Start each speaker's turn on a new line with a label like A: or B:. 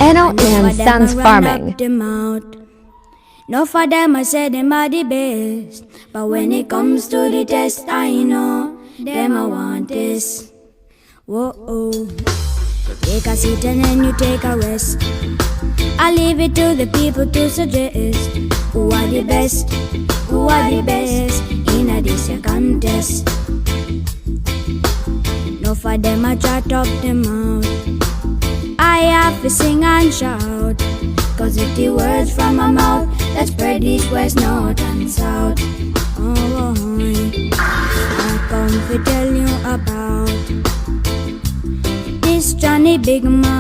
A: Anil and Sons Farming.
B: No for them I say them are the best, but when it comes to the test, I know them I want this. Whoa, take a seat and then you take a rest. I leave it to the people to suggest who are the best, who are the best in a this year contest. No for them I chat up them out. I have to sing and shout, cause it's the words from my mouth that spread east, west, north and south. Oh, I come to tell you about this Johnny Big Mouth.